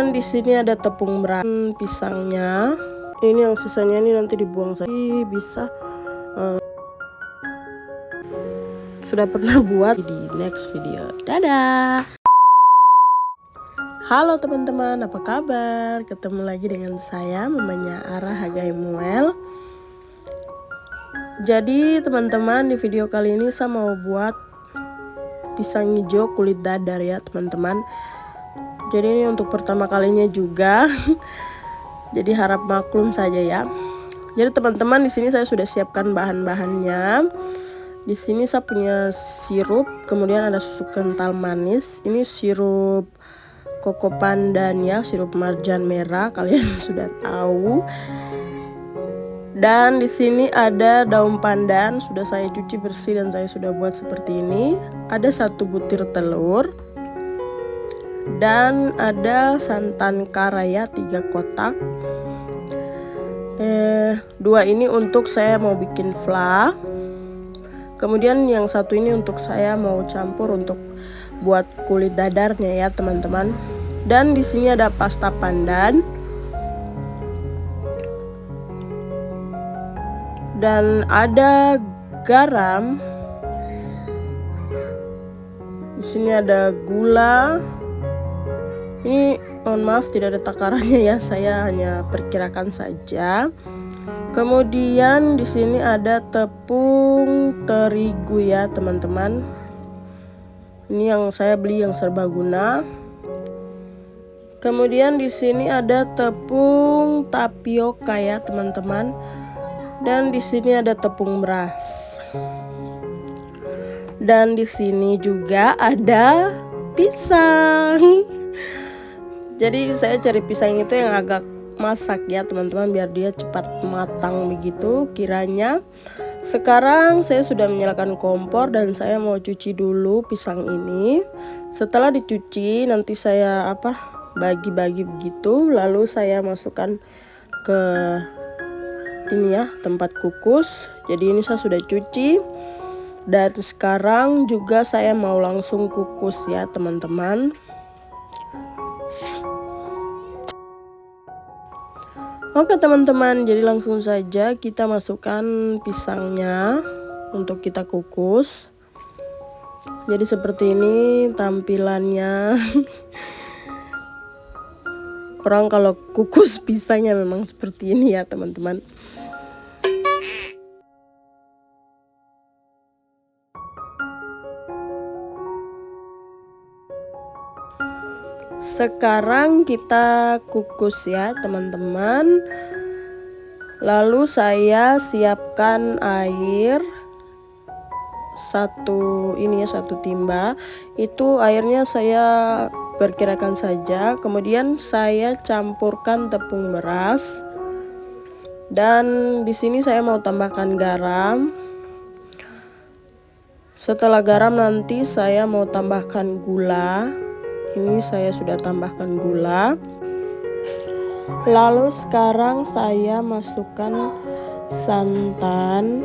Dan di sini ada tepung beras, pisangnya. Ini yang sisanya ini nanti dibuang saja. Bisa sudah pernah buat di next video. Dadah. Halo teman-teman, apa kabar? Ketemu lagi dengan saya, mamanya Ara Hagaimuel. Jadi teman-teman, di video kali ini saya mau buat pisang hijau kulit dadar ya teman-teman. Jadi ini untuk pertama kalinya juga. Jadi harap maklum saja ya. Jadi teman-teman, di sini saya sudah siapkan bahan-bahannya. Di sini saya punya sirup, kemudian ada susu kental manis. Ini sirup koko pandan ya, sirup marjan merah, kalian sudah tahu. Dan di sini ada daun pandan, sudah saya cuci bersih dan saya sudah buat seperti ini. Ada 1 butir telur. Dan ada santan karaya 3 kotak. 2 ini untuk saya mau bikin fla. Kemudian yang 1 ini untuk saya mau campur untuk buat kulit dadarnya ya teman-teman. Dan di sini ada pasta pandan. Dan ada garam. Di sini ada gula. Ini mohon maaf tidak ada takarannya ya, saya hanya perkirakan saja. Kemudian di sini ada tepung terigu ya teman-teman. Ini yang saya beli yang serbaguna. Kemudian di sini ada tepung tapioka ya teman-teman. Dan di sini ada tepung beras. Dan di sini juga ada pisang. Jadi saya cari pisang itu yang agak masak ya teman-teman, biar dia cepat matang begitu kiranya. Sekarang saya sudah menyalakan kompor dan saya mau cuci dulu pisang ini. Setelah dicuci nanti saya bagi-bagi begitu, lalu saya masukkan ke ini ya, tempat kukus. Jadi ini saya sudah cuci. Dan sekarang juga saya mau langsung kukus ya teman-teman. Oke teman-teman, jadi langsung saja kita masukkan pisangnya untuk kita kukus. Jadi seperti ini tampilannya. Orang kalau kukus pisangnya memang seperti ini ya teman-teman. Sekarang kita kukus ya teman-teman. Lalu saya siapkan air 1 timba. Itu airnya saya perkirakan saja. Kemudian saya campurkan tepung beras. Dan di sini saya mau tambahkan garam. Setelah garam nanti saya mau tambahkan gula. Ini saya sudah tambahkan gula. Lalu sekarang saya masukkan santan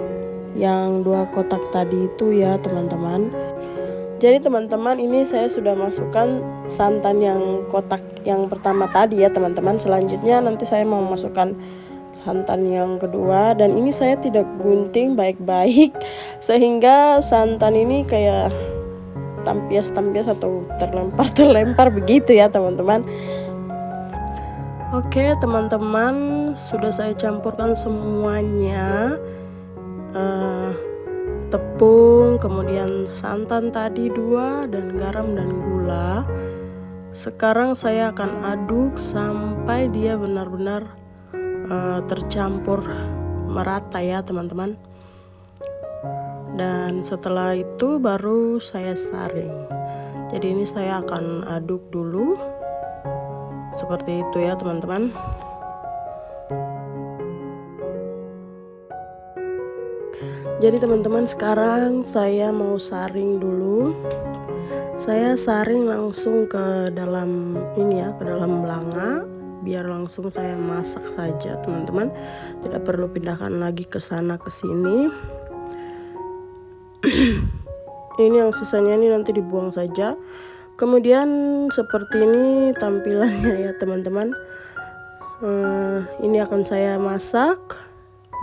yang 2 kotak tadi itu ya teman-teman. Jadi teman-teman, ini saya sudah masukkan santan yang kotak yang pertama tadi ya teman-teman. Selanjutnya nanti saya mau masukkan santan yang kedua. Dan ini saya tidak gunting baik-baik, sehingga santan ini kayak tampias-tampias atau terlempar-terlempar begitu ya teman-teman. Oke teman-teman, sudah saya campurkan semuanya. Tepung, kemudian santan tadi 2, dan garam dan gula. Sekarang saya akan aduk sampai dia benar-benar tercampur merata ya teman-teman. Dan setelah itu baru saya saring. Jadi ini saya akan aduk dulu seperti itu ya teman-teman. Jadi teman-teman, sekarang saya mau saring dulu. Saya saring langsung ke dalam ini ya, ke dalam belanga, biar langsung saya masak saja teman-teman. Tidak perlu pindahkan lagi ke sana ke sini. Ini yang sisanya ini nanti dibuang saja. Kemudian seperti ini tampilannya ya teman-teman. Ini akan saya masak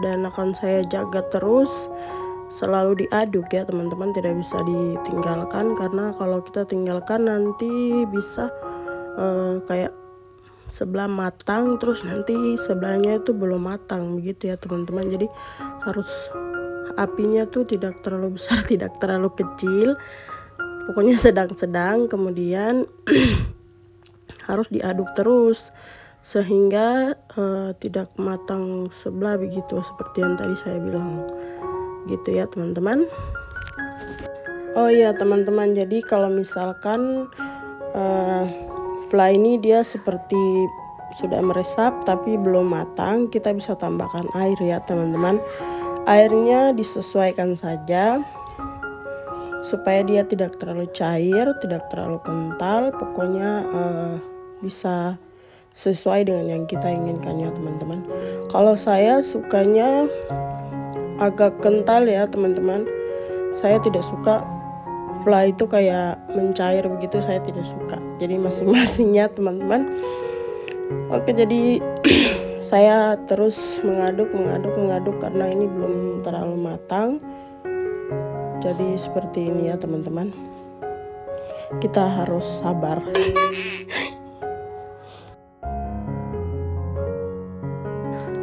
dan akan saya jaga terus, selalu diaduk ya teman-teman, tidak bisa ditinggalkan, karena kalau kita tinggalkan nanti bisa kayak sebelah matang terus nanti sebelahnya itu belum matang begitu ya teman-teman. Jadi harus apinya tuh tidak terlalu besar tidak terlalu kecil, pokoknya sedang-sedang. Kemudian harus diaduk terus sehingga tidak matang sebelah begitu, seperti yang tadi saya bilang gitu ya teman-teman. Oh iya teman-teman, jadi kalau misalkan fly ini dia seperti sudah meresap tapi belum matang, kita bisa tambahkan air ya teman-teman. Airnya disesuaikan saja supaya dia tidak terlalu cair, tidak terlalu kental, pokoknya bisa sesuai dengan yang kita inginkan ya teman-teman. Kalau saya sukanya agak kental ya teman-teman. Saya tidak suka fly itu kayak mencair begitu, saya tidak suka. Jadi masing-masingnya teman-teman. Oke, jadi saya terus mengaduk karena ini belum terlalu matang. Jadi seperti ini ya teman-teman. Kita harus sabar.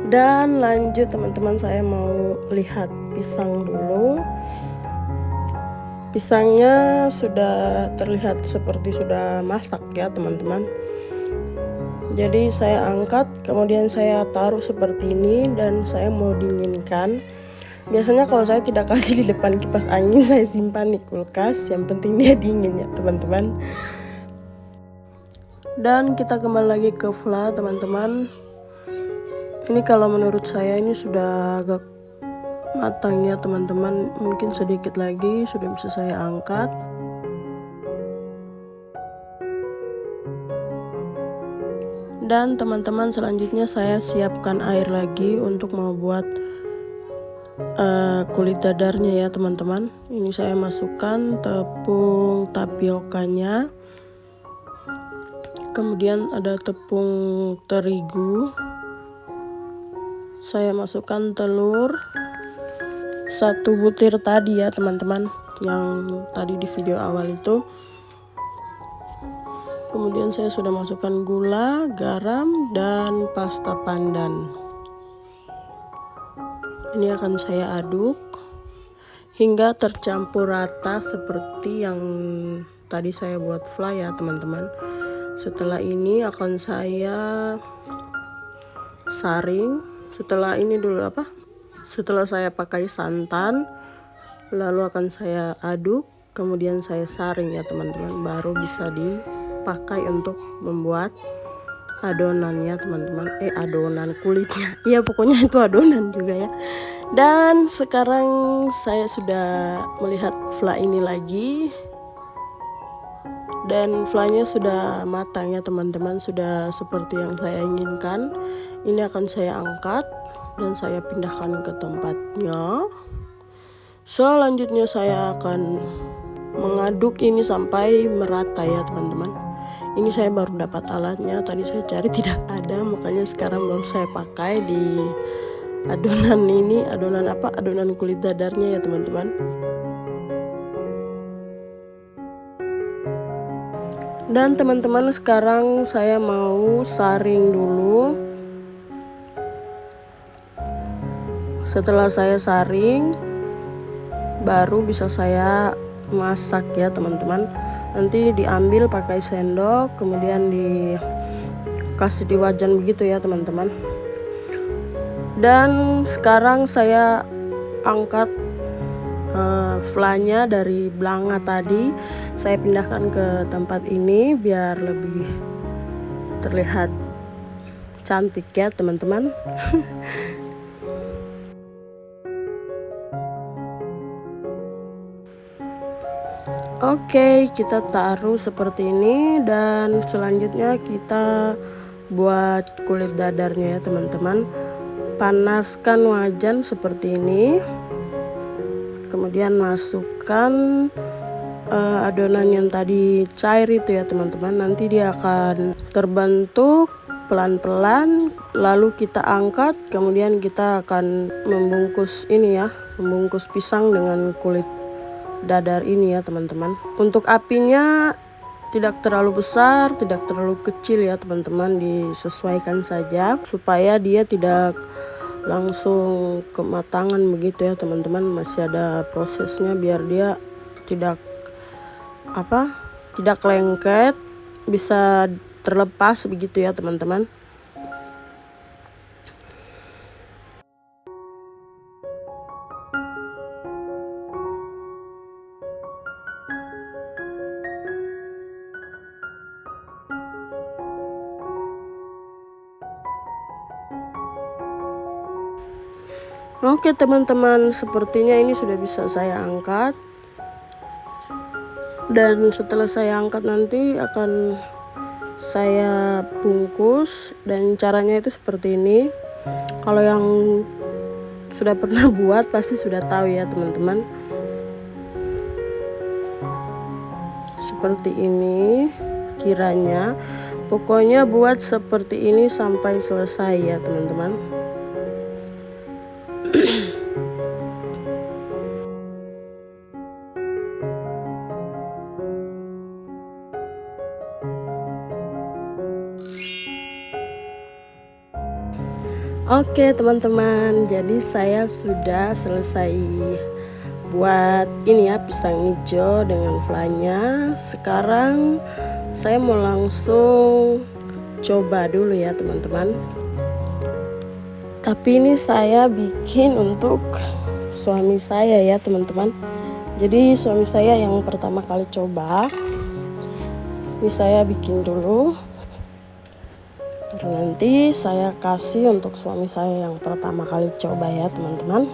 Dan lanjut teman-teman, saya mau lihat pisang dulu. Pisangnya sudah terlihat seperti sudah masak ya teman-teman. Jadi saya angkat, kemudian saya taruh seperti ini dan saya mau dinginkan. Biasanya kalau saya tidak kasih di depan kipas angin, saya simpan di kulkas, yang penting dia dingin ya teman-teman. Dan kita kembali lagi ke fla teman-teman. Ini kalau menurut saya ini sudah agak matang ya teman-teman, mungkin sedikit lagi sudah bisa saya angkat. Dan teman-teman, selanjutnya saya siapkan air lagi untuk membuat kulit dadarnya ya teman-teman. Ini saya masukkan tepung tapiokanya, kemudian ada tepung terigu, saya masukkan telur 1 butir tadi ya teman-teman, yang tadi di video awal itu. Kemudian saya sudah masukkan gula, garam, dan pasta pandan. Ini akan saya aduk hingga tercampur rata seperti yang tadi saya buat fly ya teman-teman. Setelah ini akan saya saring. Setelah saya pakai santan, lalu akan saya aduk, kemudian saya saring ya teman-teman, baru bisa dipakai untuk membuat adonan ya teman-teman. Adonan kulitnya, iya pokoknya itu adonan juga ya. Dan sekarang saya sudah melihat fla ini lagi, dan flanya sudah matang ya teman-teman, sudah seperti yang saya inginkan. Ini akan saya angkat dan saya pindahkan ke tempatnya. Selanjutnya saya akan mengaduk ini sampai merata ya teman-teman. Ini saya baru dapat alatnya, tadi saya cari tidak ada, makanya sekarang baru saya pakai di adonan ini. Adonan kulit dadarnya ya teman-teman. Dan teman-teman, sekarang saya mau saring dulu. Setelah saya saring, baru bisa saya masak ya teman-teman. Nanti diambil pakai sendok, kemudian dikasih di wajan begitu ya teman-teman. Dan sekarang saya angkat flanya dari belanga tadi, saya pindahkan ke tempat ini biar lebih terlihat cantik ya teman-teman. Oke, kita taruh seperti ini dan selanjutnya kita buat kulit dadarnya ya teman-teman. Panaskan wajan seperti ini, kemudian masukkan adonan yang tadi cair itu ya teman-teman, nanti dia akan terbentuk pelan-pelan, lalu kita angkat, kemudian kita akan membungkus ini ya, membungkus pisang dengan kulit dadar ini ya teman-teman. Untuk apinya tidak terlalu besar, tidak terlalu kecil ya teman-teman, disesuaikan saja supaya dia tidak langsung kematangan begitu ya teman-teman, masih ada prosesnya biar dia tidak tidak lengket, bisa terlepas begitu ya teman-teman. Oke teman-teman, sepertinya ini sudah bisa saya angkat. Dan setelah saya angkat nanti akan saya bungkus, dan caranya itu seperti ini. Kalau yang sudah pernah buat pasti sudah tahu ya teman-teman. Seperti ini kiranya. Pokoknya buat seperti ini sampai selesai ya teman-teman. Oke teman-teman, jadi saya sudah selesai buat ini ya, pisang hijau dengan flannya. Sekarang saya mau langsung coba dulu ya teman-teman. Tapi ini saya bikin untuk suami saya ya teman-teman. Jadi suami saya yang pertama kali coba. Ini saya bikin dulu. Nanti saya kasih untuk suami saya yang pertama kali coba ya teman-teman.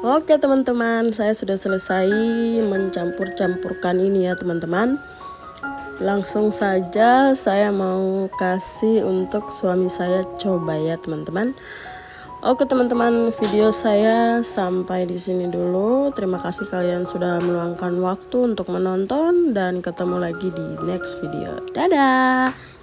Oke teman-teman, saya sudah selesai mencampur-campurkan ini ya teman-teman. Langsung saja saya mau kasih untuk suami saya coba ya teman-teman. Oke teman-teman, video saya sampai di sini dulu. Terima kasih kalian sudah meluangkan waktu untuk menonton, dan ketemu lagi di next video. Dadah.